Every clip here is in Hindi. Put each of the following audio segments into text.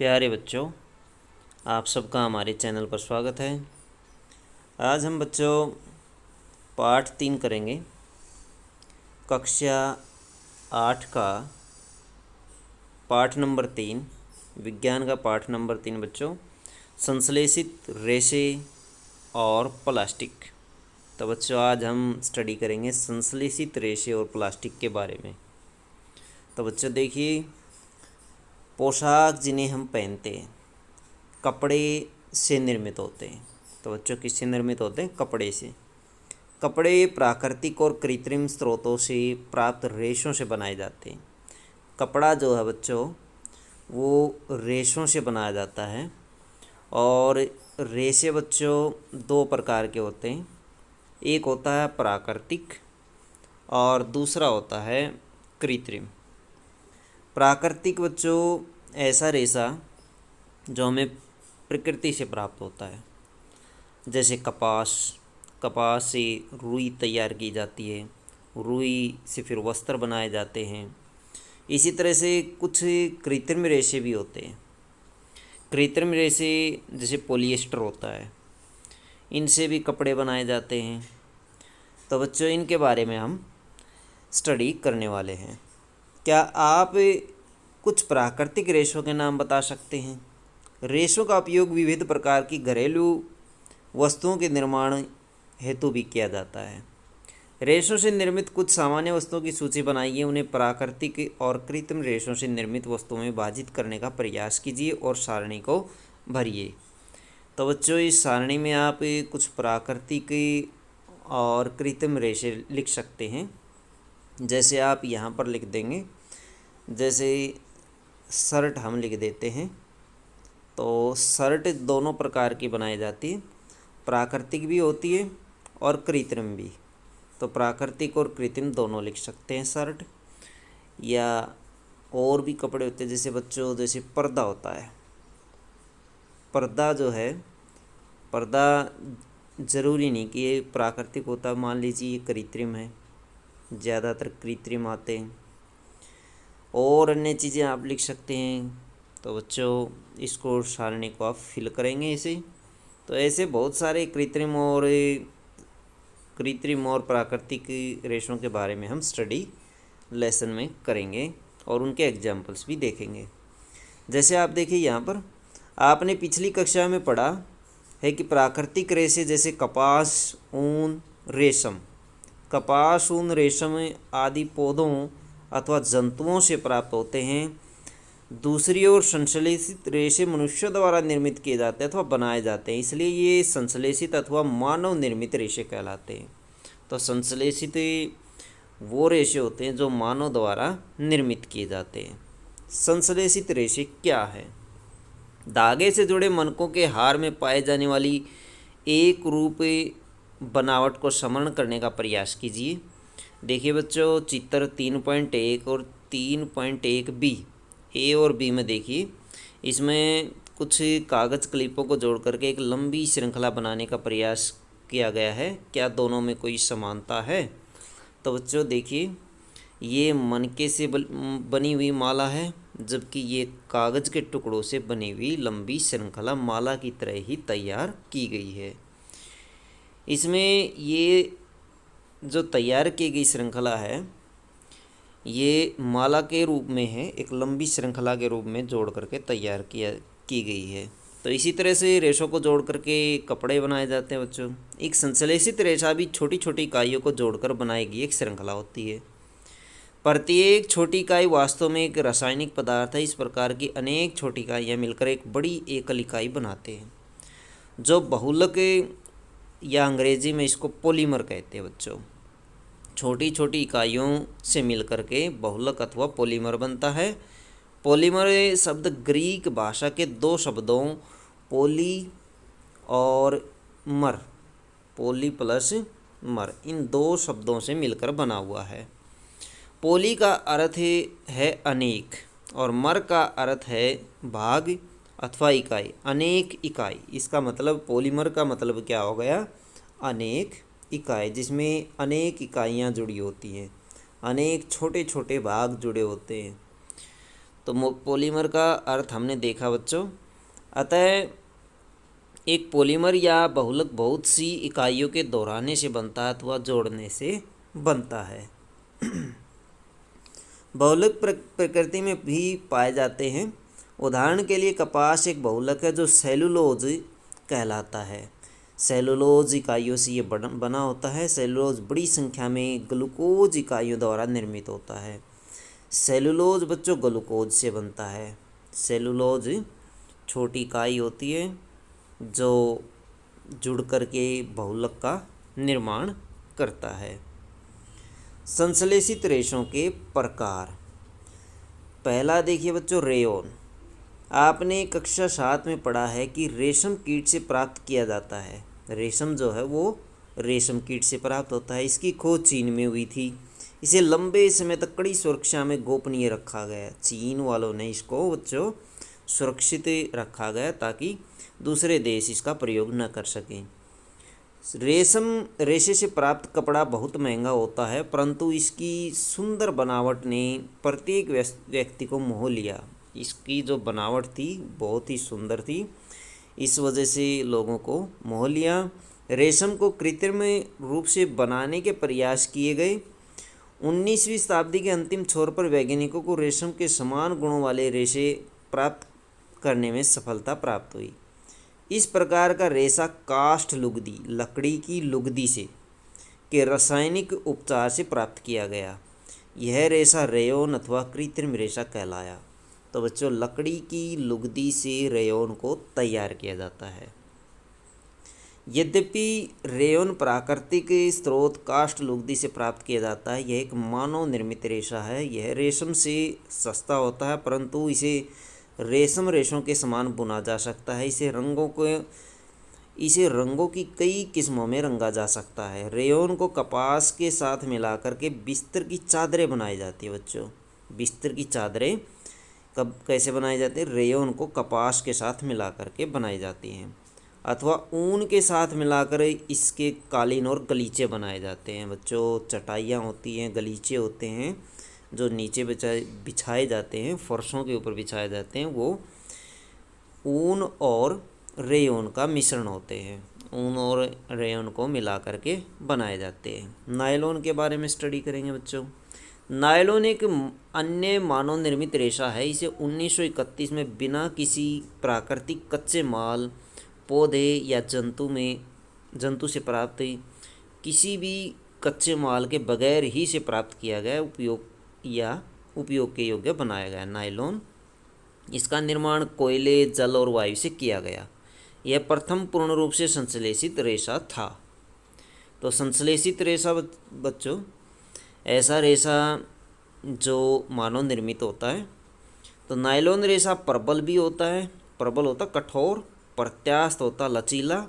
प्यारे बच्चों, आप सबका हमारे चैनल पर स्वागत है। आज हम बच्चों पाठ 3 करेंगे। कक्षा 8 का पाठ नंबर 3, विज्ञान का पाठ नंबर 3 बच्चों, संश्लेषित रेशे और प्लास्टिक। तो बच्चों आज हम स्टडी करेंगे संश्लेषित रेशे और प्लास्टिक के बारे में। तो बच्चों देखिए, पोशाक जिन्हें हम पहनते हैं कपड़े से निर्मित होते हैं। तो बच्चों किससे निर्मित होते हैं? कपड़े से। कपड़े प्राकृतिक और कृत्रिम स्रोतों से प्राप्त रेशों से बनाए जाते हैं। कपड़ा जो है बच्चों वो रेशों से बनाया जाता है और रेशे बच्चों 2 प्रकार के होते हैं। एक होता है प्राकृतिक और दूसरा होता है कृत्रिम। प्राकृतिक बच्चों ऐसा रेशा जो हमें प्रकृति से प्राप्त होता है, जैसे कपास से रुई तैयार की जाती है, रुई से फिर वस्त्र बनाए जाते हैं। इसी तरह से कुछ कृत्रिम रेशे भी होते हैं। कृत्रिम रेशे जैसे पॉलिएस्टर होता है, इनसे भी कपड़े बनाए जाते हैं। तो बच्चों इनके बारे में हम स्टडी करने वाले हैं। क्या आप कुछ प्राकृतिक रेशों के नाम बता सकते हैं? रेशों का उपयोग विविध प्रकार की घरेलू वस्तुओं के निर्माण हेतु भी किया जाता है। रेशों से निर्मित कुछ सामान्य वस्तुओं की सूची बनाइए, उन्हें प्राकृतिक और कृत्रिम रेशों से निर्मित वस्तुओं में विभाजित करने का प्रयास कीजिए और सारणी को भरिए। तो बच्चों इस सारणी में आप कुछ प्राकृतिक और कृत्रिम रेशे लिख सकते हैं। जैसे आप यहाँ पर लिख देंगे, जैसे शर्ट हम लिख देते हैं। तो शर्ट दोनों प्रकार की बनाई जाती है, प्राकृतिक भी होती है और कृत्रिम भी। तो प्राकृतिक और कृत्रिम दोनों लिख सकते हैं शर्ट। या और भी कपड़े होते हैं, जैसे बच्चों जैसे पर्दा होता है। पर्दा जो है, पर्दा ज़रूरी नहीं कि ये प्राकृतिक होता, मान लीजिए ये कृत्रिम है, ज़्यादातर कृत्रिम आते हैं। और अन्य चीज़ें आप लिख सकते हैं। तो बच्चों इसको सारणी को आप फिल करेंगे ऐसे। तो ऐसे बहुत सारे कृत्रिम और प्राकृतिक रेशों के बारे में हम स्टडी लेसन में करेंगे और उनके एग्जाम्पल्स भी देखेंगे। जैसे आप देखिए यहाँ पर, आपने पिछली कक्षा में पढ़ा है कि प्राकृतिक रेशे जैसे कपास, ऊन, रेशम, कपास, ऊन, रेशम आदि पौधों अथवा जंतुओं से प्राप्त होते हैं। दूसरी ओर संश्लेषित रेशे मनुष्यों द्वारा निर्मित किए जाते हैं अथवा बनाए जाते हैं, इसलिए ये संश्लेषित अथवा मानव निर्मित रेशे कहलाते हैं। तो संश्लेषित वो रेशे होते हैं जो मानव द्वारा निर्मित किए जाते हैं। संश्लेषित रेशे क्या है? धागे से जुड़े मनकों के हार में पाए जाने वाली एक रूप बनावट को स्मरण करने का प्रयास कीजिए। देखिए बच्चों, चित्र 3.1 और 3.1 बी, ए और बी में देखिए, इसमें कुछ कागज़ क्लिपों को जोड़ करके एक लंबी श्रृंखला बनाने का प्रयास किया गया है। क्या दोनों में कोई समानता है? तो बच्चों देखिए, ये मनके से बनी हुई माला है, जबकि ये कागज़ के टुकड़ों से बनी हुई लंबी श्रृंखला माला की तरह ही तैयार की गई है। इसमें ये जो तैयार की गई श्रृंखला है, ये माला के रूप में है, एक लंबी श्रृंखला के रूप में जोड़ करके तैयार की गई है। तो इसी तरह से रेशों को जोड़ करके कपड़े बनाए जाते हैं बच्चों। एक संश्लेषित रेशा भी छोटी छोटी इकाइयों को जोड़कर बनाई गई एक श्रृंखला होती है। प्रत्येक छोटी इकाई वास्तव में एक रासायनिक पदार्थ है। इस प्रकार की अनेक छोटी इकाइयाँ मिलकर एक बड़ी एकल इकाई बनाते हैं, जो बहुलक या अंग्रेजी में इसको पॉलीमर कहते हैं बच्चों। छोटी छोटी इकाइयों से मिलकर के बहुलक अथवा पॉलीमर बनता है। पॉलीमर शब्द ग्रीक भाषा के 2 शब्दों पॉली और मर, पॉली प्लस मर, इन 2 शब्दों से मिलकर बना हुआ है। पॉली का अर्थ है अनेक और मर का अर्थ है भाग अथवा इकाई, अनेक इकाई। इसका मतलब पॉलीमर का मतलब क्या हो गया? अनेक इकाई, जिसमें अनेक इकाइयाँ जुड़ी होती हैं, अनेक छोटे छोटे भाग जुड़े होते हैं। तो पॉलीमर का अर्थ हमने देखा बच्चों। अतः एक पॉलीमर या बहुलक बहुत सी इकाइयों के दोहराने से बनता है अथवा जोड़ने से बनता है। बहुलक प्रकृति में भी पाए जाते हैं। उदाहरण के लिए कपास एक बहुलक है जो सेलुलोज कहलाता है। सेलुलोज इकाइयों से ये बना होता है। सेलुलोज बड़ी संख्या में ग्लूकोज इकाइयों द्वारा निर्मित होता है। सेलुलोज बच्चों ग्लूकोज से बनता है। सेलुलोज छोटी इकाई होती है जो जुड़ करके बहुलक का निर्माण करता है। संश्लेषित रेशों के प्रकार। पहला देखिए बच्चों, रेयोन। आपने कक्षा 7 में पढ़ा है कि रेशम कीट से प्राप्त किया जाता है। रेशम जो है वो रेशम कीट से प्राप्त होता है। इसकी खोज चीन में हुई थी। इसे लंबे समय तक कड़ी सुरक्षा में गोपनीय रखा गया। चीन वालों ने इसको बच्चों सुरक्षित रखा गया ताकि दूसरे देश इसका प्रयोग न कर सकें। रेशे से प्राप्त कपड़ा बहुत महंगा होता है, परंतु इसकी सुंदर बनावट ने प्रत्येक व्यक्ति को मोह लिया। इसकी जो बनावट थी बहुत ही सुंदर थी, इस वजह से लोगों को मोह लिया। रेशम को कृत्रिम रूप से बनाने के प्रयास किए गए। 19वीं शताब्दी के अंतिम छोर पर वैज्ञानिकों को रेशम के समान गुणों वाले रेशे प्राप्त करने में सफलता प्राप्त हुई। इस प्रकार का रेशा काष्ठ लुगदी, लकड़ी की लुगदी से के रासायनिक उपचार से प्राप्त किया गया। यह रेशा रेयोन अथवा कृत्रिम रेशा कहलाया। तो बच्चों लकड़ी की लुगदी से रेयोन को तैयार किया जाता है। यद्यपि रेयोन प्राकृतिक स्रोत काष्ठ लुगदी से प्राप्त किया जाता है, यह एक मानव निर्मित रेशा है। यह रेशम से सस्ता होता है, परंतु इसे रेशम रेशों के समान बुना जा सकता है। इसे रंगों की कई किस्मों में रंगा जा सकता है। रेयोन को कपास के साथ मिलाकर के बिस्तर की चादरें बनाई जाती है। बच्चों बिस्तर की चादरें कब कैसे बनाई जाती है? रेयोन को कपास के साथ मिलाकर के बनाई जाती हैं, अथवा ऊन के साथ मिलाकर इसके कालीन और गलीचे बनाए जाते हैं। बच्चों चटाइयाँ होती हैं, गलीचे होते हैं जो नीचे बिछाए जाते हैं, फर्शों के ऊपर बिछाए जाते हैं, वो ऊन और रेयोन का मिश्रण होते हैं। ऊन और रेयोन को मिला करके बनाए जाते हैं। नायलॉन के बारे में स्टडी करेंगे बच्चों। नायलॉन एक अन्य मानव निर्मित रेशा है। इसे 1931 में बिना किसी प्राकृतिक कच्चे माल, पौधे या जंतु से प्राप्त किसी भी कच्चे माल के बगैर ही से प्राप्त किया गया उपयोग के योग्य बनाया गया नायलॉन। इसका निर्माण कोयले, जल और वायु से किया गया। यह प्रथम पूर्ण रूप से संश्लेषित रेशा था। तो संश्लेषित रेशा बच्चों ऐसा रेशा जो मानव निर्मित होता है। तो नायलॉन रेशा प्रबल भी होता है। प्रबल होता कठोर, प्रत्यास्थ होता लचीला,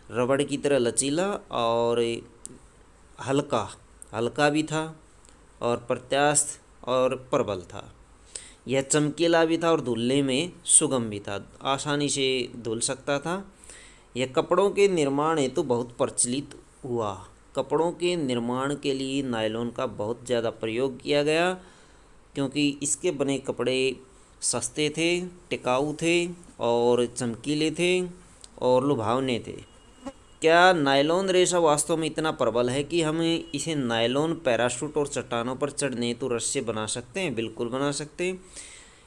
रबड़ की तरह लचीला, और हल्का भी था, और प्रत्यास्थ और प्रबल था। यह चमकीला भी था और धुलने में सुगम भी था, आसानी से धुल सकता था। यह कपड़ों के निर्माण हेतु बहुत प्रचलित हुआ। कपड़ों के निर्माण के लिए नायलॉन का बहुत ज़्यादा प्रयोग किया गया, क्योंकि इसके बने कपड़े सस्ते थे, टिकाऊ थे और चमकीले थे और लुभावने थे। क्या नायलॉन रेशा वास्तव में इतना प्रबल है कि हम इसे नायलॉन पैराशूट और चट्टानों पर चढ़ने हेतु रस्से बना सकते हैं? बिल्कुल बना सकते हैं।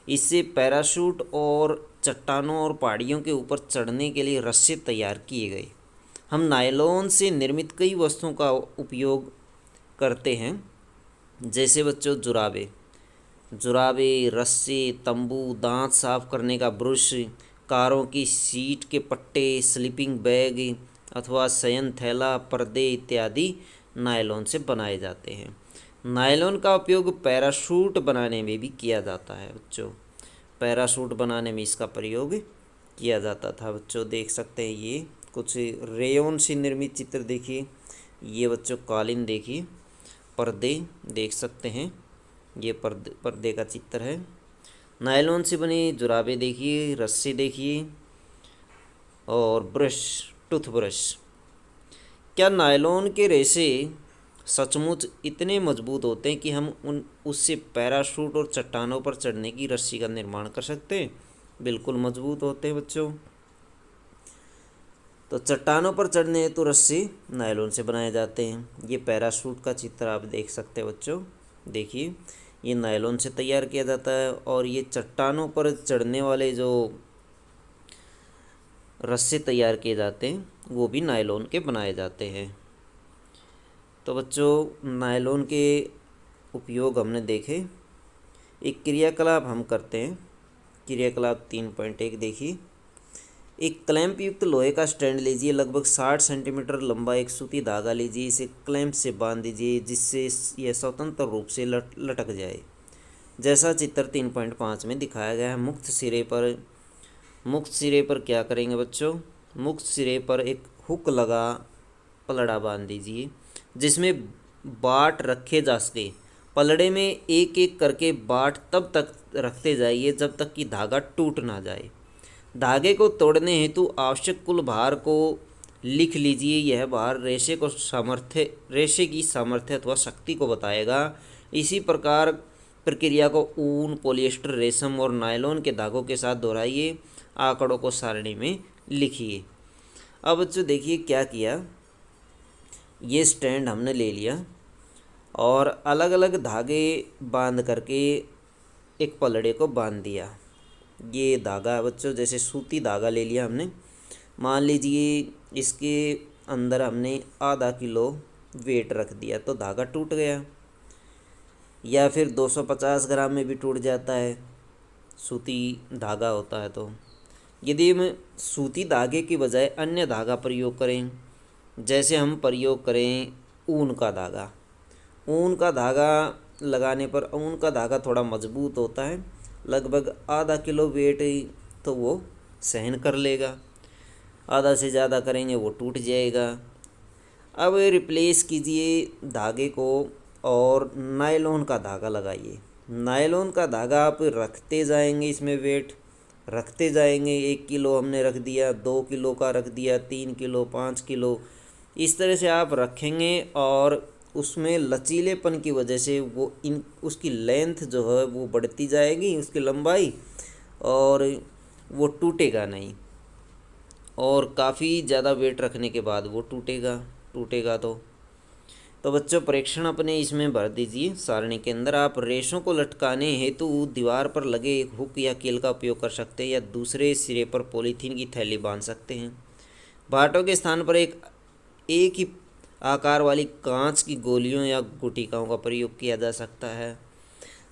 इससे पैराशूट और चट्टानों और पहाड़ियों के ऊपर चढ़ने के लिए रस्से तैयार किए गए। हम नायलॉन से निर्मित कई वस्तुओं का उपयोग करते हैं, जैसे बच्चों जुराबे, रस्से, तंबू, दांत साफ करने का ब्रश, कारों की सीट के पट्टे, स्लीपिंग बैग अथवा शयन थैला, पर्दे इत्यादि नायलॉन से बनाए जाते हैं। नायलॉन का उपयोग पैराशूट बनाने में भी किया जाता है। बच्चों पैराशूट बनाने में इसका प्रयोग किया जाता था। बच्चों देख सकते हैं ये कुछ रेयोन से निर्मित चित्र देखिए। ये बच्चों कालीन देखिए, पर्दे देख सकते हैं, ये पर्दे का चित्र है। नायलॉन से बने जुराबे देखिए, रस्से देखिए और टूथब्रश। क्या नायलॉन के रेशे सचमुच इतने मजबूत होते हैं कि हम उन उससे पैराशूट और चट्टानों पर चढ़ने की रस्सी का निर्माण कर सकते हैं। बिल्कुल मजबूत होते हैं बच्चों। तो चट्टानों पर चढ़ने हेतु रस्सी नायलॉन से बनाए जाते हैं। ये पैराशूट का चित्र आप देख सकते हैं बच्चों। देखिए, ये नायलॉन से तैयार किया जाता है और ये चट्टानों पर चढ़ने वाले जो रस्से तैयार किए जाते हैं वो भी नायलॉन के बनाए जाते हैं। तो बच्चों, नायलॉन के उपयोग हमने देखे। एक क्रियाकलाप हम करते हैं। क्रियाकलाप 3.1 देखिए। एक क्लैंप युक्त लोहे का स्टैंड लीजिए, लगभग 60 सेंटीमीटर लंबा एक सूती धागा लीजिए, इसे क्लैंप से बांध दीजिए जिससे यह स्वतंत्र रूप से लटक जाए, जैसा चित्र 3.5 में दिखाया गया है। मुक्त सिरे पर क्या करेंगे बच्चों? मुक्त सिरे पर एक हुक लगा पलड़ा बांध दीजिए जिसमें बाट रखे जा सके। पलड़े में एक एक करके बाट तब तक रखते जाइए जब तक कि धागा टूट ना जाए। धागे को तोड़ने हेतु आवश्यक कुल भार को लिख लीजिए। यह भार रेशे की सामर्थ्य अथवा शक्ति को बताएगा। इसी प्रकार प्रक्रिया को ऊन, पॉलिएस्टर, रेशम और नायलॉन के धागों के साथ दोहराइए। आंकड़ों को सारणी में लिखिए। अब बच्चों देखिए क्या किया। ये स्टैंड हमने ले लिया और अलग अलग धागे बांध करके एक पलड़े को बांध दिया। ये धागा है बच्चों, जैसे सूती धागा ले लिया हमने। मान लीजिए इसके अंदर हमने आधा किलो वेट रख दिया तो धागा टूट गया, या फिर 250 ग्राम में भी टूट जाता है, सूती धागा होता है। तो यदि हम सूती धागे की बजाय अन्य धागा प्रयोग करें, जैसे हम प्रयोग करें ऊन का धागा। ऊन का धागा लगाने पर ऊन का धागा थोड़ा मजबूत होता है, लगभग आधा किलो वेट तो वो सहन कर लेगा। आधा से ज़्यादा करेंगे वो टूट जाएगा। अब रिप्लेस कीजिए धागे को और नायलॉन का धागा लगाइए। नायलॉन का धागा आप रखते जाएंगे, इसमें वेट रखते जाएंगे। 1 किलो हमने रख दिया, 2 किलो का रख दिया, 3 किलो, 5 किलो, इस तरह से आप रखेंगे और उसमें लचीलेपन की वजह से उसकी लेंथ जो है वो बढ़ती जाएगी, उसकी लंबाई, और वो टूटेगा नहीं। और काफ़ी ज़्यादा वेट रखने के बाद वो टूटेगा तो बच्चों परीक्षण अपने इसमें भर दीजिए सारणी के अंदर। आप रेशों को लटकाने हेतु दीवार पर लगे एक हुक या कील का उपयोग कर सकते हैं, या दूसरे सिरे पर पॉलीथीन की थैली बांध सकते हैं। बाटों के स्थान पर एक ही आकार वाली कांच की गोलियों या गुटिकाओं का प्रयोग किया जा सकता है।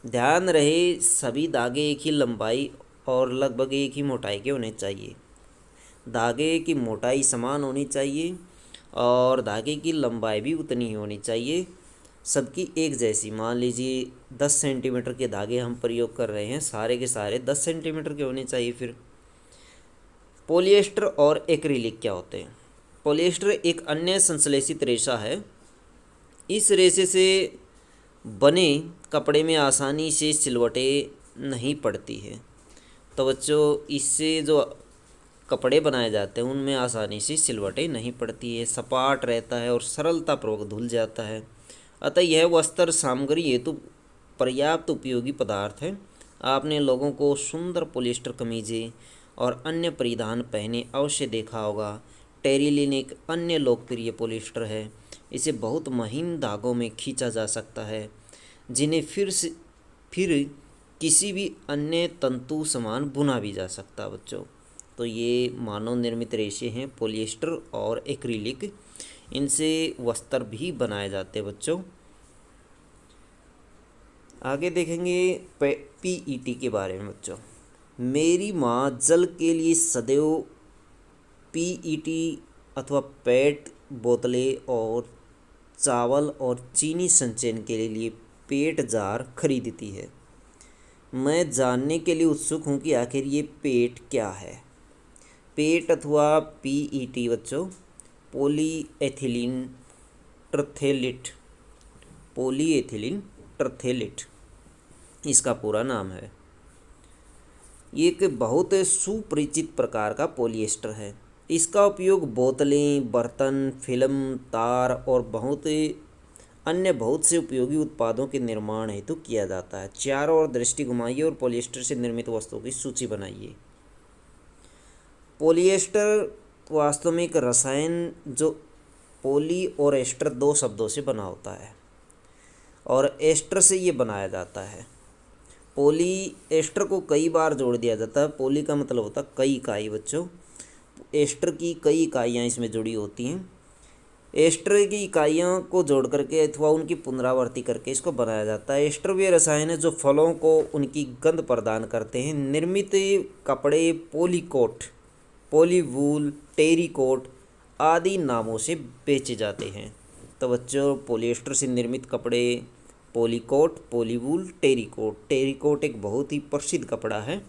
ध्यान रहे सभी धागे एक ही लंबाई और लगभग एक ही मोटाई के होने चाहिए। धागे की मोटाई समान होनी चाहिए और धागे की लंबाई भी उतनी ही होनी चाहिए, सबकी एक जैसी। मान लीजिए 10 सेंटीमीटर के धागे हम प्रयोग कर रहे हैं, सारे के सारे 10 सेंटीमीटर के होने चाहिए। फिर पॉलिएस्टर और एक्रिलिक क्या होते हैं? पॉलिएस्टर एक अन्य संश्लेषित रेशा है। इस रेशे से बने कपड़े में आसानी से सिलवटें नहीं पड़ती है। तो बच्चों इससे जो कपड़े बनाए जाते हैं उनमें आसानी से सिलवटें नहीं पड़ती है, सपाट रहता है और सरलतापूर्वक धुल जाता है। अतः यह वस्त्र सामग्री हेतु पर्याप्त उपयोगी पदार्थ है। आपने लोगों को सुंदर पॉलिएस्टर कमीजें और अन्य परिधान पहने अवश्य देखा होगा। टेरिलिन एक अन्य लोकप्रिय पॉलिएस्टर है। इसे बहुत महीन धागों में खींचा जा सकता है जिन्हें फिर किसी भी अन्य तंतु समान बुना भी जा सकता है बच्चों। तो ये मानव निर्मित रेशे हैं पॉलिएस्टर और एक्रिलिक, इनसे वस्त्र भी बनाए जाते हैं बच्चों। आगे देखेंगे पीईटी के बारे में बच्चों। मेरी माँ जल के लिए सदैव पीईटी अथवा पेट बोतलें और चावल और चीनी संचयन के लिए पेट जार खरीदती है। मैं जानने के लिए उत्सुक हूँ कि आखिर ये पेट क्या है। पेट अथवा पीईटी बच्चों पॉलीएथिलीन ट्रथेलिट इसका पूरा नाम है। ये एक बहुत सुपरिचित प्रकार का पॉलिएस्टर है। इसका उपयोग बोतलें, बर्तन, फिल्म, तार और बहुत अन्य बहुत से उपयोगी उत्पादों के निर्माण हेतु किया जाता है। चारों ओर दृष्टि घुमाइए और पॉलिएस्टर से निर्मित वस्तुओं की सूची बनाइए। पॉलिएस्टर वास्तव में एक रसायन जो पोली और एस्टर दो शब्दों से बना होता है और एस्टर से ये बनाया जाता है। पोली एस्टर को कई बार जोड़ दिया जाता है। पोली का मतलब होता है कई इकाई बच्चों, एस्टर की कई इकाइयाँ इसमें जुड़ी होती हैं। एस्टर की इकाइयों को जोड़ करके अथवा उनकी पुनरावृत्ति करके इसको बनाया जाता है। एस्टर वे रसायन है जो फलों को उनकी गंध प्रदान करते हैं। निर्मित कपड़े पॉलीकोट, पॉलीवूल, टेरीकोट आदि नामों से बेचे जाते हैं। तो बच्चों पॉलिएस्टर से निर्मित कपड़े पॉलीकोट, पॉलीवूल, टेरीकोट। टेरीकोट एक बहुत ही प्रसिद्ध कपड़ा है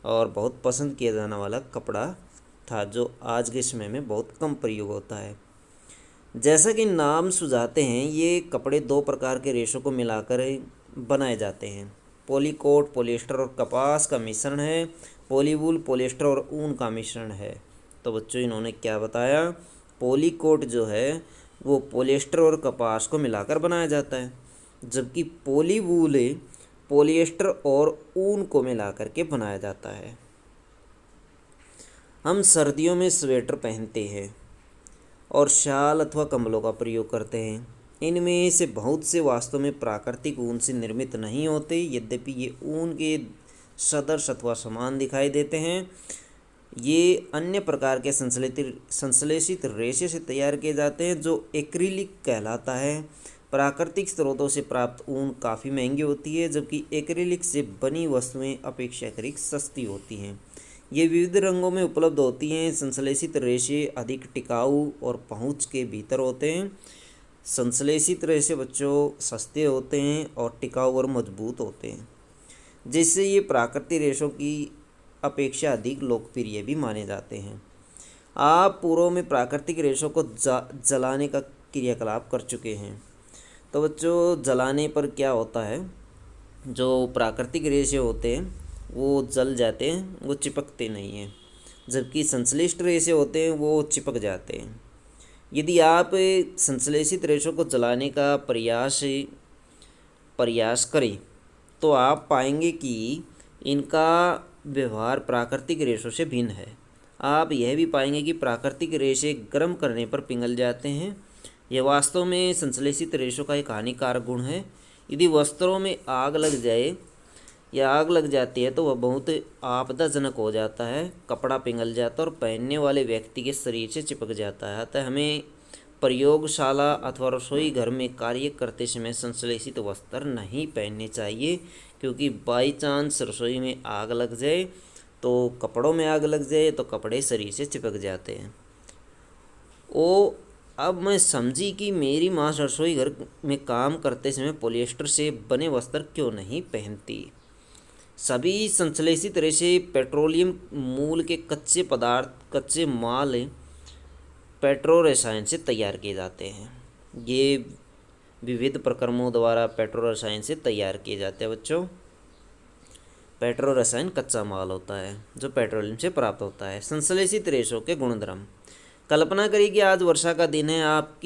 और बहुत पसंद किया जाने वाला कपड़ा था जो आज के समय में बहुत कम प्रयोग होता है। जैसा कि नाम सुझाते हैं ये कपड़े दो प्रकार के रेशों को मिलाकर बनाए जाते हैं। पॉलीकोट पॉलिएस्टर और कपास का मिश्रण है, पॉलीवूल पॉलिएस्टर और ऊन का मिश्रण है। तो बच्चों इन्होंने क्या बताया, पॉलीकोट जो है वो पॉलिएस्टर और कपास को मिलाकर बनाया जाता है, जबकि पॉलीवूल पॉलिएस्टर और ऊन को मिलाकर के बनाया जाता है। हम सर्दियों में स्वेटर पहनते हैं और शाल अथवा कंबलों का प्रयोग करते हैं। इनमें से बहुत से वास्तव में प्राकृतिक ऊन से निर्मित नहीं होते, यद्यपि ये ऊन के सदृश अथवा समान दिखाई देते हैं। ये अन्य प्रकार के संश्लेषित रेशे से तैयार किए जाते हैं जो एक्रिलिक कहलाता है। प्राकृतिक स्रोतों से प्राप्त ऊन काफ़ी महंगी होती है, जबकि एक्रिलिक से बनी वस्तुएं अपेक्षाकृत सस्ती होती हैं। ये विविध रंगों में उपलब्ध होती हैं। संश्लेषित रेशे अधिक टिकाऊ और पहुंच के भीतर होते हैं। संश्लेषित रेशे बच्चों सस्ते होते हैं और टिकाऊ और मजबूत होते हैं, जिससे ये प्राकृतिक रेशों की अपेक्षा अधिक लोकप्रिय भी माने जाते हैं। आप पूर्व में प्राकृतिक रेशों को जलाने का क्रियाकलाप कर चुके हैं। तो बच्चों जलाने पर क्या होता है, जो प्राकृतिक रेशे होते हैं वो जल जाते हैं, वो चिपकते नहीं हैं, जबकि संश्लिष्ट रेशे होते हैं वो चिपक जाते हैं। यदि आप संश्लेषित रेशों को जलाने का प्रयास करें तो आप पाएंगे कि इनका व्यवहार प्राकृतिक रेशों से भिन्न है। आप यह भी पाएंगे कि प्राकृतिक रेशे गर्म करने पर पिघल जाते हैं। यह वास्तव में संश्लेषित रेशों का एक हानिकारक गुण है। यदि वस्त्रों में आग लग जाए या आग लग जाती है तो वह बहुत आपदाजनक हो जाता है। कपड़ा पिघल जाता है और पहनने वाले व्यक्ति के शरीर से चिपक जाता है। अतः हमें प्रयोगशाला अथवा रसोई घर में कार्य करते समय संश्लेषित वस्त्र नहीं पहनने चाहिए, क्योंकि बाई चांस रसोई में आग लग जाए तो कपड़ों में आग लग जाए तो कपड़े शरीर से चिपक जाते हैं। अब मैं समझी कि मेरी माँ रसोई घर में काम करते समय पॉलिएस्टर से बने वस्त्र क्यों नहीं पहनती। सभी संश्लेषित रेशे पेट्रोलियम मूल के कच्चे माल पेट्रो रसायन से तैयार किए जाते हैं। ये विविध प्रक्रमों द्वारा पेट्रो रसायन से तैयार किए जाते हैं बच्चों। पेट्रो रसायन कच्चा माल होता है जो पेट्रोलियम से प्राप्त होता है। संश्लेषित रेशों के गुणधर्म। कल्पना करिए कि आज वर्षा का दिन है। आप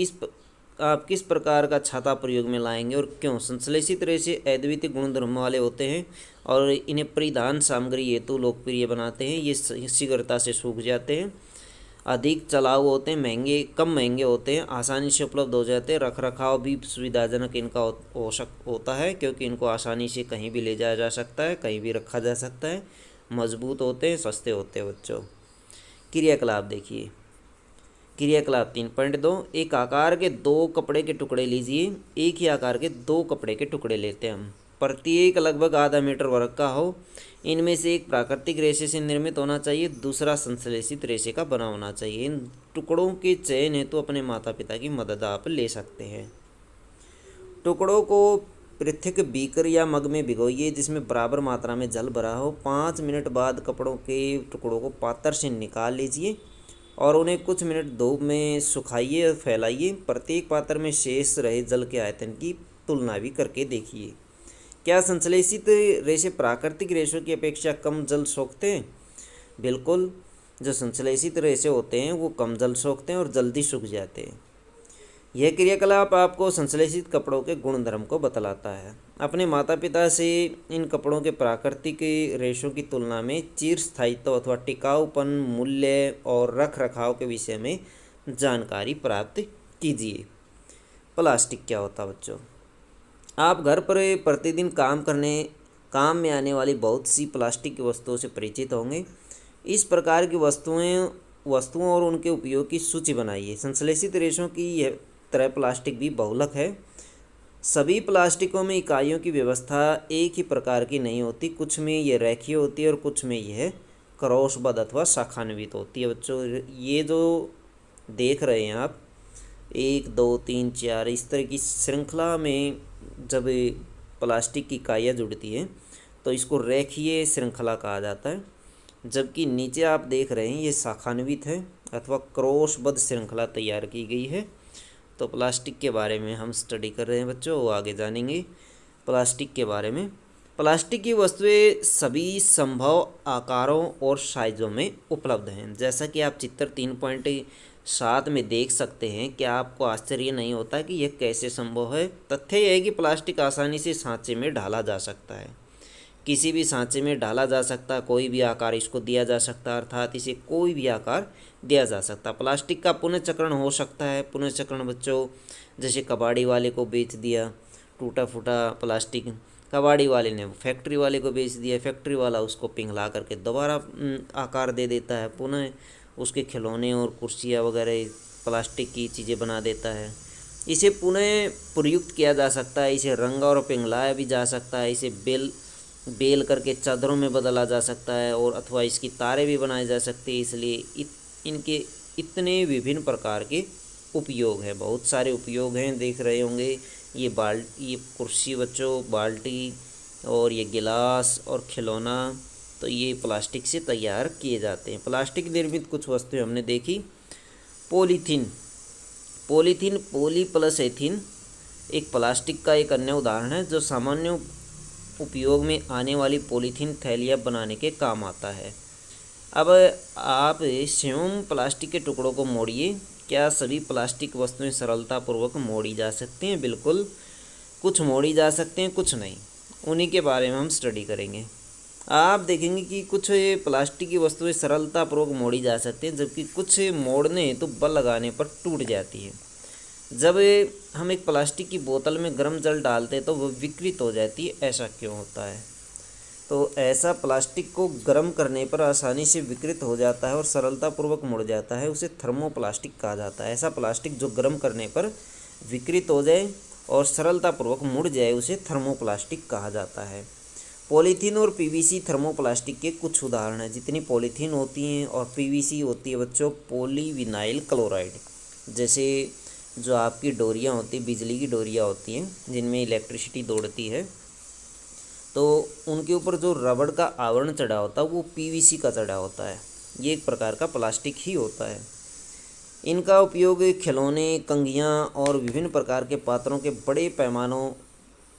किस प्रकार का छाता प्रयोग में लाएंगे और क्यों। संश्लेषित रेशे अद्वितीय गुणधर्म वाले होते हैं और इन्हें परिधान सामग्री हेतु लोकप्रिय बनाते हैं। ये शीघ्रता से सूख जाते हैं, अधिक चलाऊ होते हैं, कम महंगे होते हैं, आसानी से उपलब्ध हो जाते हैं। रख रखाव भी सुविधाजनक इनका होता है, क्योंकि इनको आसानी से कहीं भी ले जाया जा सकता है, कहीं भी रखा जा सकता है। मजबूत होते हैं, सस्ते होते हैं बच्चों। क्रियाकलाप देखिए। क्रियाकलाप 3.2। एक आकार के दो कपड़े के टुकड़े लीजिए। एक ही आकार के दो कपड़े के टुकड़े लेते हैं हम, प्रत्येक लगभग आधा मीटर वर्ग का हो। इनमें से एक प्राकृतिक रेशे से निर्मित होना चाहिए, दूसरा संश्लेषित रेशे का बना होना चाहिए। इन टुकड़ों के चयन हेतु अपने माता पिता की मदद आप ले सकते हैं। टुकड़ों को पृथक बीकर या मग में भिगोइए जिसमें बराबर मात्रा में जल भरा हो। 5 मिनट बाद कपड़ों के टुकड़ों को पात्र से निकाल लीजिए और उन्हें कुछ मिनट धूप में सुखाइए और फैलाइए। प्रत्येक पात्र में शेष रहे जल के आयतन की तुलना भी करके देखिए। क्या संश्लेषित रेशे प्राकृतिक रेशों की अपेक्षा कम जल सोखते हैं? बिल्कुल, जो संश्लेषित रेशे होते हैं वो कम जल सोखते हैं और जल्दी सूख जाते हैं। यह क्रियाकलाप आपको संश्लेषित कपड़ों के गुणधर्म को बतलाता है। अपने माता पिता से इन कपड़ों के प्राकृतिक रेशों की तुलना में चिरस्थायित्व अथवा टिकाऊपन, मूल्य और रख रखाव के विषय में जानकारी प्राप्त कीजिए। प्लास्टिक क्या होता है बच्चों? आप घर पर प्रतिदिन काम में आने वाली बहुत सी प्लास्टिक की वस्तुओं से परिचित होंगे। इस प्रकार की वस्तुओं और उनके उपयोग की सूची बनाइए। संश्लेषित रेशों की यह तरह प्लास्टिक भी बहुलक है। सभी प्लास्टिकों में इकाइयों की व्यवस्था एक ही प्रकार की नहीं होती। कुछ में यह रेखीय होती है और कुछ में यह क्रॉसबद्ध अथवा शाखान्वित होती है। बच्चों, ये जो देख रहे हैं आप, 1 2 3 4 इस तरह की श्रृंखला में जब प्लास्टिक की इकाइयाँ जुड़ती हैं तो इसको रेखीय श्रृंखला कहा जाता है। जबकि नीचे आप देख रहे हैं ये शाखान्वित है अथवा क्रॉसबद्ध श्रृंखला तैयार की गई है। तो प्लास्टिक के बारे में हम स्टडी कर रहे हैं बच्चों, वो आगे जानेंगे प्लास्टिक के बारे में। प्लास्टिक की वस्तुएं सभी संभव आकारों और साइज़ों में उपलब्ध हैं। जैसा कि आप चित्र 3.7 में देख सकते हैं। क्या आपको आश्चर्य नहीं होता कि यह कैसे संभव है? तथ्य यह है कि प्लास्टिक आसानी से सांचे में ढाला जा सकता है। किसी भी सांचे में ढाला जा सकता है, कोई भी आकार इसको दिया जा सकता है, अर्थात इसे कोई भी आकार दिया जा सकता है। प्लास्टिक का पुनर्चक्रण हो सकता है। पुनर्चक्रण बच्चों, जैसे कबाड़ी वाले को बेच दिया टूटा फूटा प्लास्टिक, कबाड़ी वाले ने फैक्ट्री वाले को बेच दिया, फैक्ट्री वाला उसको पिघला करके दोबारा आकार दे देता है, पुनः उसके खिलौने और कुर्सियाँ वगैरह प्लास्टिक की चीज़ें बना देता है। इसे पुनः प्रयुक्त किया जा सकता है, इसे रंगा और पिघलाया भी जा सकता है, इसे बेल करके चादरों में बदला जा सकता है और अथवा इसकी तारें भी बनाई जा सकती है। इसलिए इनके इतने विभिन्न प्रकार के उपयोग हैं, बहुत सारे उपयोग हैं। देख रहे होंगे ये कुर्सी बच्चों, बाल्टी और ये गिलास और खिलौना, तो ये प्लास्टिक से तैयार किए जाते हैं। प्लास्टिक निर्मित कुछ वस्तुएं हमने देखी। पॉलीथीन पॉली प्लस एथीन एक प्लास्टिक का एक अन्य उदाहरण है जो सामान्य उपयोग में आने वाली पॉलीथीन थैलियाँ बनाने के काम आता है। अब आप स्वयं प्लास्टिक के टुकड़ों को मोड़िए। क्या सभी प्लास्टिक वस्तुएं सरलतापूर्वक मोड़ी जा सकती हैं? बिल्कुल, कुछ मोड़ी जा सकते हैं, कुछ नहीं। उन्हीं के बारे में हम स्टडी करेंगे। आप देखेंगे कि कुछ प्लास्टिक की वस्तुएं सरलतापूर्वक मोड़ी जा सकती हैं, जबकि कुछ मोड़ने तो बल लगाने पर टूट जाती है। जब हम एक प्लास्टिक की बोतल में गर्म जल डालते हैं तो वह विकृत हो जाती है। ऐसा क्यों होता है? तो ऐसा प्लास्टिक को गर्म करने पर आसानी से विकृत हो जाता है और सरलतापूर्वक मुड़ जाता है, उसे थर्मोप्लास्टिक कहा जाता है। ऐसा प्लास्टिक जो गर्म करने पर विकृत हो जाए और सरलतापूर्वक मुड़ जाए, उसे थर्मोप्लास्टिक कहा जाता है। पॉलीथीन और पीवीसी थर्मोप्लास्टिक के कुछ उदाहरण हैं। जितनी पॉलीथीन होती हैं और पीवीसी होती है बच्चों, पॉलीविनाइल क्लोराइड, जैसे जो आपकी डोरियाँ होती, बिजली की डोरियाँ होती हैं जिनमें इलेक्ट्रिसिटी दौड़ती है, तो उनके ऊपर जो रबड़ का आवरण चढ़ा होता है वो पीवीसी का चढ़ा होता है। ये एक प्रकार का प्लास्टिक ही होता है। इनका उपयोग खिलौने, कंघियाँ और विभिन्न प्रकार के पात्रों के बड़े पैमानों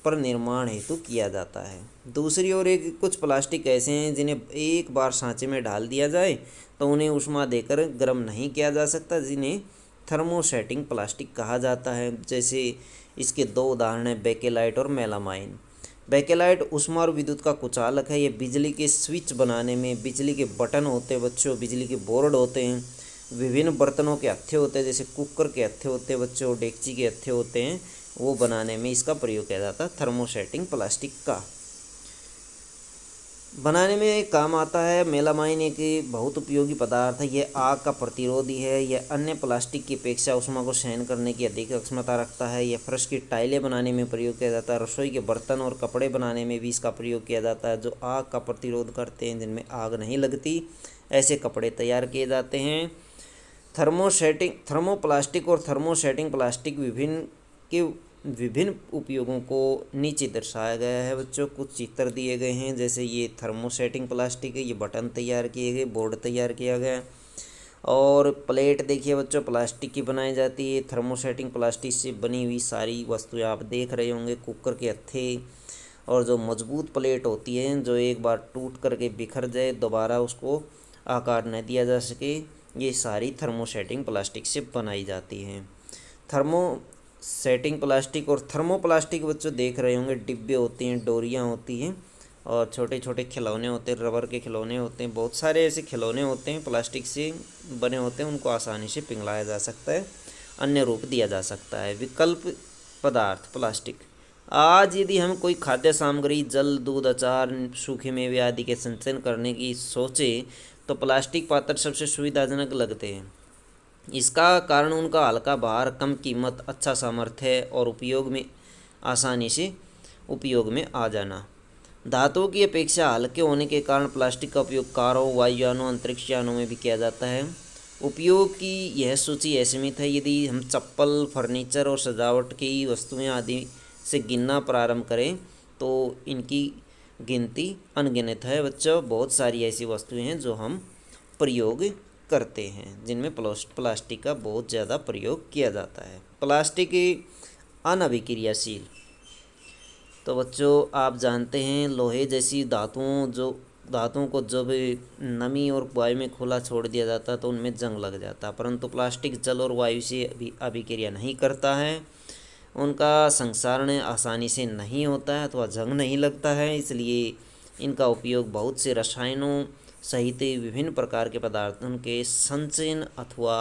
पर निर्माण हेतु किया जाता है। दूसरी ओर एक कुछ प्लास्टिक ऐसे हैं जिन्हें एक बार सांचे में डाल दिया जाए तो उन्हें ऊष्मा देकर गर्म नहीं किया जा सकता, जिन्हें थर्मोसेटिंग प्लास्टिक कहा जाता है। जैसे इसके दो उदाहरण हैं, बेकेलाइट और मेलामाइन। बेकेलाइट ऊष्मा और विद्युत का कुचालक है। ये बिजली के स्विच बनाने में, बिजली के बटन होते हैं बच्चों, बिजली के बोर्ड होते हैं, विभिन्न बर्तनों के हत्थे होते हैं, जैसे कुकर के हत्थे होते हैं बच्चों, डेगची के हत्थे होते हैं, वो बनाने में इसका प्रयोग किया जाता है थर्मोसेटिंग प्लास्टिक का। बनाने में काम आता है। मेलामाइन एक बहुत उपयोगी पदार्थ है। यह आग का प्रतिरोधी है। यह अन्य प्लास्टिक की अपेक्षा ऊष्मा को सहन करने की अधिक क्षमता रखता है। यह फर्श की टाइलें बनाने में प्रयोग किया जाता है। रसोई के बर्तन और कपड़े बनाने में भी इसका प्रयोग किया जाता है, जो आग का प्रतिरोध करते हैं, जिनमें आग नहीं लगती, ऐसे कपड़े तैयार किए जाते हैं। थर्मोप्लास्टिक और थर्मोसेटिंग प्लास्टिक विभिन्न उपयोगों को नीचे दर्शाया गया है बच्चों। कुछ चित्र दिए गए हैं, जैसे ये थर्मोसेटिंग प्लास्टिक है, ये बटन तैयार किए गए, बोर्ड तैयार किया गया। और प्लेट देखिए बच्चों, प्लास्टिक की बनाई जाती है। थर्मोसेटिंग प्लास्टिक से बनी हुई सारी वस्तुएं आप देख रहे होंगे। कुकर के हत्थे और जो मजबूत प्लेट होती है, जो एक बार टूट करके बिखर जाए, दोबारा उसको आकार न दिया जा सके, ये सारी थर्मोसेटिंग प्लास्टिक से बनाई जाती हैं। थर्मो सेटिंग प्लास्टिक और थर्मोप्लास्टिक बच्चों देख रहे होंगे, डिब्बे होती हैं, डोरियाँ होती हैं और छोटे छोटे खिलौने होते हैं, रबर के खिलौने होते हैं, बहुत सारे ऐसे खिलौने होते हैं प्लास्टिक से बने होते हैं, उनको आसानी से पिघलाया जा सकता है, अन्य रूप दिया जा सकता है। विकल्प पदार्थ प्लास्टिक। आज यदि हम कोई खाद्य सामग्री, जल, दूध, अचार, सूखे मेवे आदि के संचयन करने की सोचें तो प्लास्टिक पात्र सबसे सुविधाजनक लगते हैं। इसका कारण उनका हल्का भार, कम कीमत, अच्छा सामर्थ्य और उपयोग में आसानी से उपयोग में आ जाना। धातुओं की अपेक्षा हल्के होने के कारण प्लास्टिक का उपयोग कारों, वायुयानों, अंतरिक्ष यानों में भी किया जाता है। उपयोग की यह सूची असीमित है। यदि हम चप्पल, फर्नीचर और सजावट की वस्तुएं आदि से गिनना प्रारंभ करें तो इनकी गिनती अनगिनत है बच्चों। बहुत सारी ऐसी वस्तुएं हैं जो हम प्रयोग करते हैं, जिनमें प्लास्टिक का बहुत ज़्यादा प्रयोग किया जाता है। प्लास्टिक अनअभिक्रियाशील। तो बच्चों आप जानते हैं लोहे जैसी धातुओं को जब नमी और वायु में खुला छोड़ दिया जाता है तो उनमें जंग लग जाता है, परंतु प्लास्टिक जल और वायु से अभिक्रिया नहीं करता है, उनका संक्षारण आसानी से नहीं होता है अथवा जंग नहीं लगता है। इसलिए इनका उपयोग बहुत से रसायनों सहित विभिन्न प्रकार के पदार्थों के संचयन अथवा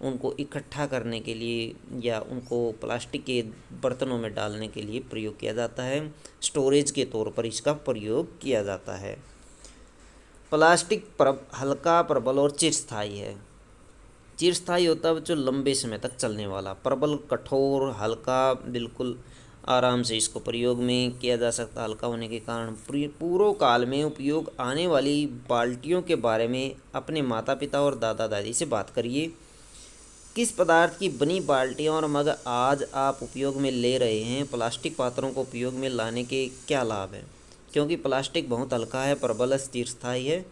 उनको इकट्ठा करने के लिए या उनको प्लास्टिक के बर्तनों में डालने के लिए प्रयोग किया जाता है। स्टोरेज के तौर पर इसका प्रयोग किया जाता है। प्लास्टिक हल्का, प्रबल और चिरस्थायी है। चिरस्थायी होता है जो लंबे समय तक चलने वाला। प्रबल कठोर, हल्का बिल्कुल आराम से इसको प्रयोग में किया जा सकता है। हल्का होने के कारण पूर्व काल में उपयोग आने वाली बाल्टियों के बारे में अपने माता पिता और दादा दादी से बात करिए। किस पदार्थ की बनी बाल्टियाँ और मग आज आप उपयोग में ले रहे हैं? प्लास्टिक पात्रों को उपयोग में लाने के क्या लाभ हैं? क्योंकि प्लास्टिक बहुत हल्का है, प्रबल, चिरस्थायी है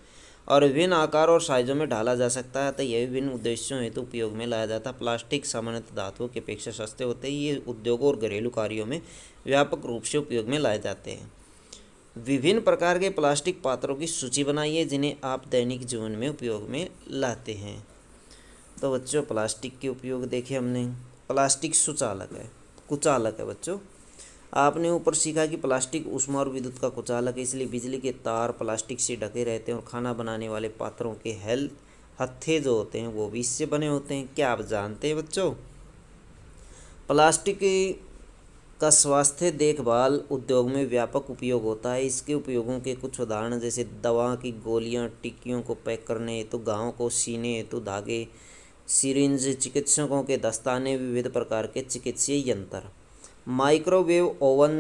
और विभिन्न आकार और साइजों में ढाला जा सकता है, तो यह विभिन्न उद्देश्यों हेतु उपयोग में लाया जाता है। प्लास्टिक सामान्यतः धातुओं की अपेक्षा सस्ते होते हैं। ये उद्योगों और घरेलू कार्यों में व्यापक रूप से उपयोग में लाए जाते हैं। विभिन्न प्रकार के प्लास्टिक पात्रों की सूची बनाइए जिन्हें आप दैनिक जीवन में उपयोग में लाते हैं। तो बच्चों प्लास्टिक के उपयोग देखे हमने। प्लास्टिक सुचालक है, कुचालक है बच्चों। आपने ऊपर सीखा कि प्लास्टिक ऊष्मा और विद्युत का कुचालक है, इसलिए बिजली के तार प्लास्टिक से ढके रहते हैं और खाना बनाने वाले पात्रों के हत्थे जो होते हैं वो भी इससे बने होते हैं। क्या आप जानते हैं बच्चों? प्लास्टिक का स्वास्थ्य देखभाल उद्योग में व्यापक उपयोग होता है। इसके उपयोगों के कुछ उदाहरण जैसे दवा की गोलियां, टिक्कियों को पैक करने हेतु, घावों को सीने हेतु धागे, सिरिंज, चिकित्सकों के दस्ताने, विविध प्रकार के चिकित्सीय यंत्र। माइक्रोवेव ओवन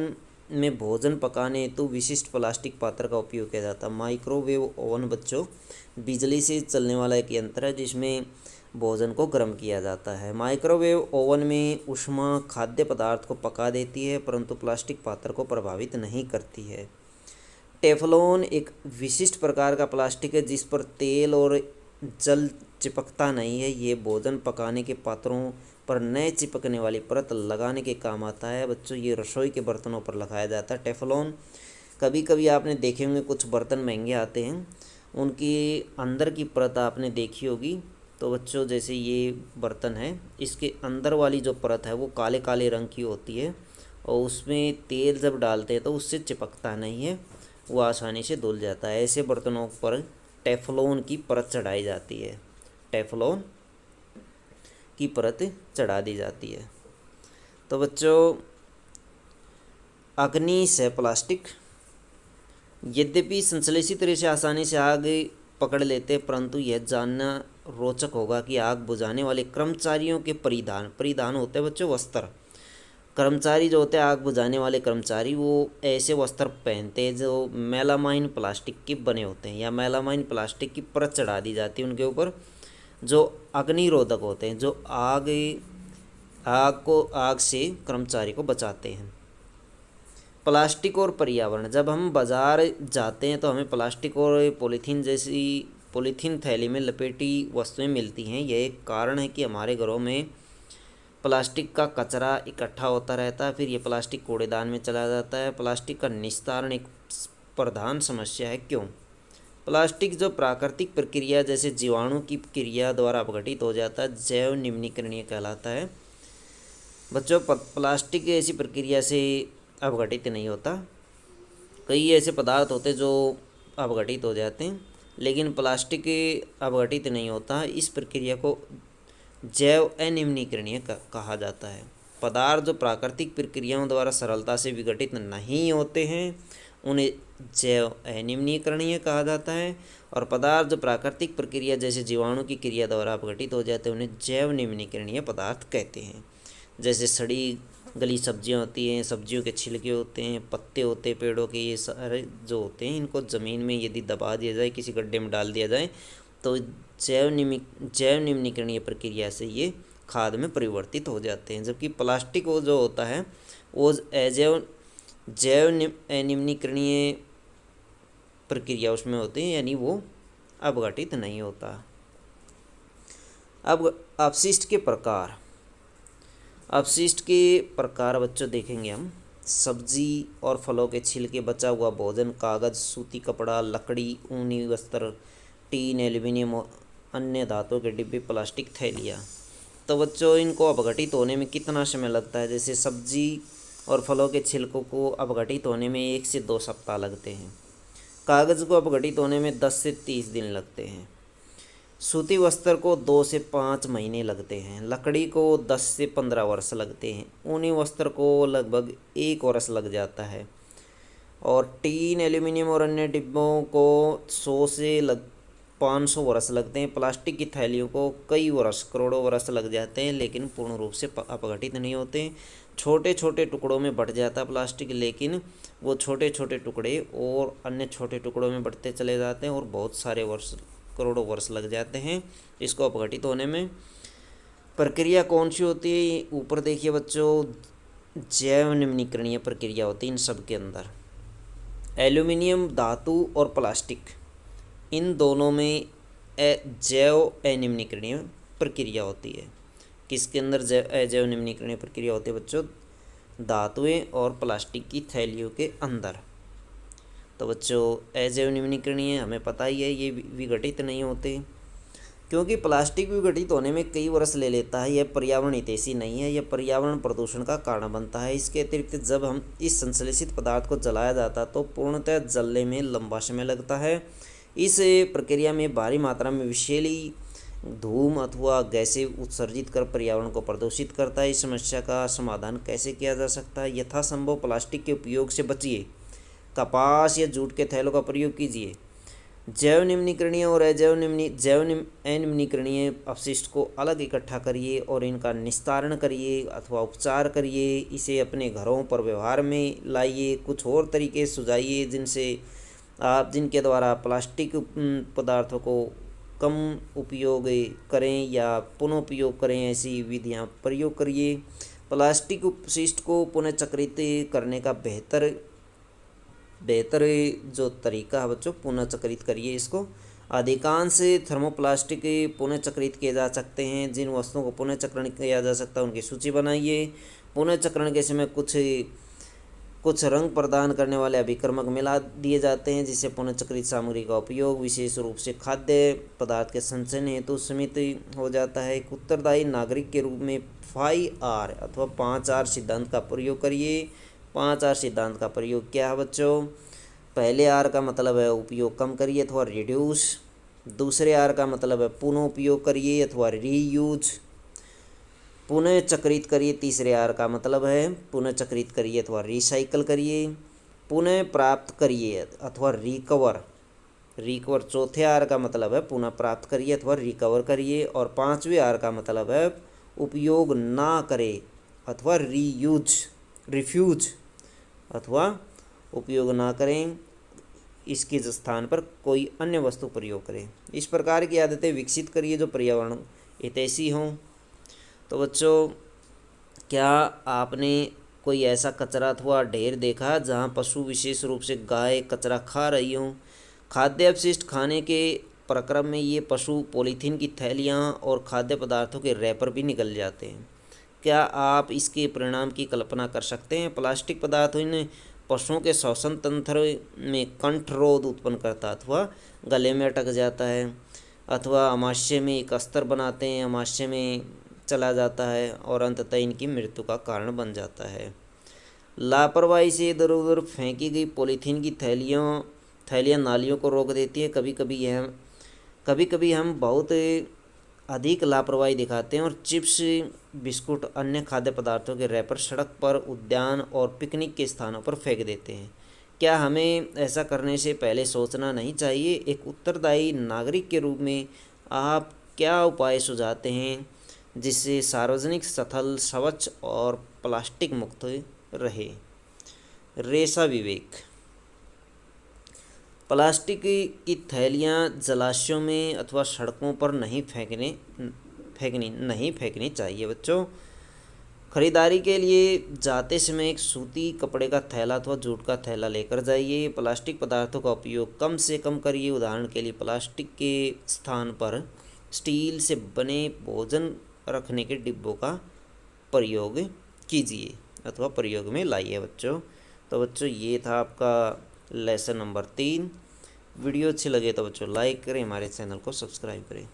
में भोजन पकाने हेतु विशिष्ट प्लास्टिक पात्र का उपयोग किया जाता है। माइक्रोवेव ओवन बच्चों बिजली से चलने वाला एक यंत्र है जिसमें भोजन को गर्म किया जाता है। माइक्रोवेव ओवन में ऊष्मा खाद्य पदार्थ को पका देती है परंतु प्लास्टिक पात्र को प्रभावित नहीं करती है। टेफलॉन एक विशिष्ट प्रकार का प्लास्टिक है जिस पर तेल और जल चिपकता नहीं है। ये भोजन पकाने के पात्रों पर नए चिपकने वाली परत लगाने के काम आता है बच्चों। ये रसोई के बर्तनों पर लगाया जाता है टेफलॉन। कभी कभी आपने देखे होंगे कुछ बर्तन महंगे आते हैं, उनकी अंदर की परत आपने देखी होगी। तो बच्चों जैसे ये बर्तन है, इसके अंदर वाली जो परत है वो काले काले रंग की होती है और उसमें तेल जब डालते हैं तो उससे चिपकता नहीं है, वो आसानी से धुल जाता है। ऐसे बर्तनों पर टेफलॉन की परत चढ़ाई जाती है, टेफलॉन की परत चढ़ा दी जाती है। तो बच्चों अग्नि से प्लास्टिक यद्यपि संश्लेषित रेशे आसानी से आग पकड़ लेते परंतु यह जानना रोचक होगा कि आग बुझाने वाले कर्मचारियों के परिधान होते हैं बच्चों वस्त्र। कर्मचारी जो होते हैं आग बुझाने वाले कर्मचारी, वो ऐसे वस्त्र पहनते हैं जो मेलामाइन प्लास्टिक के बने होते हैं या मेलामाइन प्लास्टिक की परत चढ़ा दी जाती है उनके ऊपर, जो अग्निरोधक होते हैं, जो आग से कर्मचारी को बचाते हैं। प्लास्टिक और पर्यावरण। जब हम बाज़ार जाते हैं तो हमें प्लास्टिक और पॉलीथीन थैली में लपेटी वस्तुएं मिलती हैं। यह एक कारण है कि हमारे घरों में प्लास्टिक का कचरा इकट्ठा होता रहता है, फिर ये प्लास्टिक कूड़ेदान में चला जाता है। प्लास्टिक का निस्तारण एक प्रधान समस्या है। क्यों? प्लास्टिक जो प्राकृतिक प्रक्रिया जैसे जीवाणु की क्रिया द्वारा अपघटित हो जाता है, जैव निम्नीकरणीय कहलाता है। बच्चों प्लास्टिक ऐसी प्रक्रिया से अपघटित नहीं होता। कई ऐसे पदार्थ होते जो अपघटित हो जाते हैं, लेकिन प्लास्टिक अपघटित नहीं होता। इस प्रक्रिया को जैव अनिम्नीकरणीय कहा जाता है। पदार्थ जो प्राकृतिक प्रक्रियाओं द्वारा सरलता से विघटित नहीं होते हैं उन्हें जैव अनिम्नीकरणीय कहा जाता है, और पदार्थ जो प्राकृतिक प्रक्रिया जैसे जीवाणु की क्रिया द्वारा अपघटित हो जाते हैं उन्हें जैव निम्नीकरणीय पदार्थ कहते हैं। जैसे सड़ी गली सब्जियां होती हैं, सब्जियों के छिलके होते हैं, पत्ते होते हैं पेड़ों के, ये सारे जो होते हैं इनको ज़मीन में यदि दबा दिया जाए, किसी गड्ढे में डाल दिया जाए तो जैव निम्नीकरणीय प्रक्रिया से ये खाद में परिवर्तित हो जाते हैं। जबकि प्लास्टिक वो जो होता है वो जैव निम्नीकरणीय प्रक्रिया उसमें होती है, यानी वो अपघटित नहीं होता। अब अपशिष्ट के प्रकार। अपशिष्ट के प्रकार बच्चों देखेंगे हम। सब्जी और फलों के छिलके, बचा हुआ भोजन, कागज़, सूती कपड़ा, लकड़ी, ऊनी वस्त्र, टीन, एल्युमिनियम और अन्य धातुओं के डिब्बे, प्लास्टिक थैलियाँ। तो बच्चों इनको अपघटित होने में कितना समय लगता है? जैसे सब्जी और फलों के छिलकों को अपघटित होने में 1 से 2 सप्ताह लगते हैं। कागज़ को अपघटित होने में 10 से 30 दिन लगते हैं। सूती वस्त्र को 2 से 5 महीने लगते हैं। लकड़ी को 10 से 15 वर्ष लगते हैं। ऊनी वस्त्र को लगभग 1 वर्ष लग जाता है। और टीन, एल्युमिनियम और अन्य डिब्बों को 100 से 500 वर्ष लगते हैं। प्लास्टिक की थैलियों को कई वर्ष, करोड़ों वर्ष लग जाते हैं, लेकिन पूर्ण रूप से अपघटित नहीं होते। छोटे छोटे टुकड़ों में बँट जाता है प्लास्टिक, लेकिन वो छोटे छोटे टुकड़े और अन्य छोटे टुकड़ों में बढ़ते चले जाते हैं और बहुत सारे वर्ष, करोड़ों वर्ष लग जाते हैं इसको अपघटित होने में। प्रक्रिया कौन सी होती है? ऊपर देखिए बच्चों, जैव निम्नीकरणीय प्रक्रिया होती है इन सब के अंदर। एल्युमिनियम, धातु और प्लास्टिक, इन दोनों में जैव अनिम्नीकरणीय प्रक्रिया होती है। किसके अंदर अजैव निम्नीकरणीय प्रक्रिया होती है बच्चों? धातुएं और प्लास्टिक की थैलियों के अंदर। तो बच्चों अजैव निम्नीकरणीय हमें पता ही है, ये विघटित नहीं होते, क्योंकि प्लास्टिक विघटित होने में कई वर्ष ले लेता है। यह पर्यावरण हितैषी नहीं है, यह पर्यावरण प्रदूषण का कारण बनता है। इसके अतिरिक्त जब हम इस संश्लेषित पदार्थ को जलाया जाता तो पूर्णतः जलने में लंबा समय लगता है। इस प्रक्रिया में भारी मात्रा में विषैली धूम अथवा गैसें उत्सर्जित कर पर्यावरण को प्रदूषित करता है। इस समस्या का समाधान कैसे किया जा सकता है? यथासंभव प्लास्टिक के उपयोग से बचिए। कपास या जूट के थैलों का प्रयोग कीजिए। जैव निम्नीकरणीय और अनिम्नीकरणीय अपशिष्ट को अलग इकट्ठा करिए और इनका निस्तारण करिए अथवा उपचार करिए। इसे अपने घरों पर व्यवहार में लाइए। कुछ और तरीके सुझाइए जिनके द्वारा प्लास्टिक पदार्थों को कम उपयोग करें या पुनः उपयोग करें। ऐसी विधियां प्रयोग करिए। प्लास्टिक अपशिष्ट को पुनः चक्रित करने का बेहतर जो तरीका है बच्चों, पुनः चक्रित करिए इसको। अधिकांश थर्मोप्लास्टिक पुनः चक्रित किए जा सकते हैं। जिन वस्तुओं को पुनः चक्रण किया जा सकता है उनकी सूची बनाइए। पुनः चक्रण के समय कुछ रंग प्रदान करने वाले अभिकर्मक मिला दिए जाते हैं, जिससे पुनः चक्रित सामग्री का उपयोग विशेष रूप से खाद्य पदार्थ के संचयन हेतु सीमित हो जाता है। एक उत्तरदायी नागरिक के रूप में 5R अथवा 5R सिद्धांत का प्रयोग करिए। 5R सिद्धांत का प्रयोग क्या है बच्चों? पहले R का मतलब है उपयोग कम करिए अथवा रिड्यूस। दूसरे R का मतलब है पुनः उपयोग करिए अथवा रीयूज। पुनः चक्रित करिए, तीसरे R का मतलब है पुनः चक्रित करिए अथवा रिसाइकल करिए। पुनः प्राप्त करिए अथवा रिकवर। चौथे R का मतलब है पुनः प्राप्त करिए अथवा रिकवर करिए। और पांचवें R का मतलब है उपयोग ना करें अथवा रिफ्यूज अथवा उपयोग ना करें, इसके स्थान पर कोई अन्य वस्तु प्रयोग करें। इस प्रकार की आदतें विकसित करिए जो पर्यावरण हितैषी हों। तो बच्चों, क्या आपने कोई ऐसा कचरा अथवा ढेर देखा जहाँ पशु, विशेष रूप से गाय, कचरा खा रही हों? खाद्य अपशिष्ट खाने के प्रक्रम में ये पशु पॉलीथीन की थैलियाँ और खाद्य पदार्थों के रैपर भी निकल जाते हैं। क्या आप इसके परिणाम की कल्पना कर सकते हैं? प्लास्टिक पदार्थ इन पशुओं के श्वसन तंत्र में कंठरोध उत्पन्न करता अथवा गले में अटक जाता है, अथवा आमाशय में एक अस्तर बनाते हैं, आमाशय में चला जाता है और अंततः इनकी मृत्यु का कारण बन जाता है। लापरवाही से इधर उधर फेंकी गई पॉलीथीन की थैलियाँ नालियों को रोक देती है। कभी कभी हम बहुत अधिक लापरवाही दिखाते हैं और चिप्स, बिस्कुट, अन्य खाद्य पदार्थों के रैपर सड़क पर, उद्यान और पिकनिक के स्थानों पर फेंक देते हैं। क्या हमें ऐसा करने से पहले सोचना नहीं चाहिए? एक उत्तरदायी नागरिक के रूप में आप क्या उपाय सुझाते हैं जिससे सार्वजनिक स्थल स्वच्छ और प्लास्टिक मुक्त रहे? रेशा विवेक। प्लास्टिक की थैलियाँ जलाशयों में अथवा सड़कों पर नहीं फेंकनी चाहिए बच्चों। खरीदारी के लिए जाते समय एक सूती कपड़े का थैला अथवा जूट का थैला लेकर जाइए। प्लास्टिक पदार्थों का उपयोग कम से कम करिए। उदाहरण के लिए प्लास्टिक के स्थान पर स्टील से बने भोजन रखने के डिब्बों का प्रयोग कीजिए अथवा प्रयोग में लाइए बच्चों। तो बच्चों ये था आपका लेसन नंबर 3। वीडियो अच्छी लगे तो बच्चों लाइक करें, हमारे चैनल को सब्सक्राइब करें।